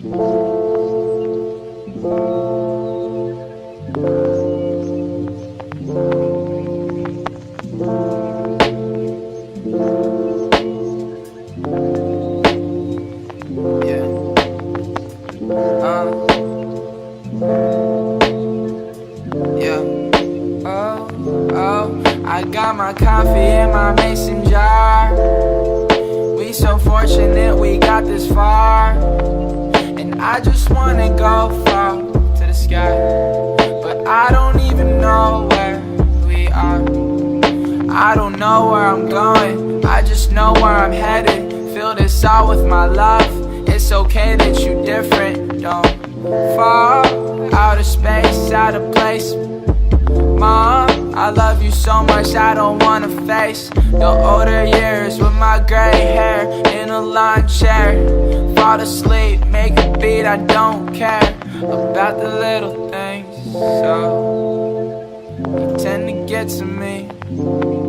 I got my coffee in my mason jar. We so fortunate we got this far. And I just wanna go far to the sky, but I don't even know where we are. I don't know where I'm going, I just know where I'm headed. Fill this out with my love. It's okay that you different. Don't fall out of space, out of place. Mom, I love you so much I don't wanna face the older years with my gray hair in a lawn chair. Fall asleep, make a beat, I don't care about the little things, so you tend to get to me.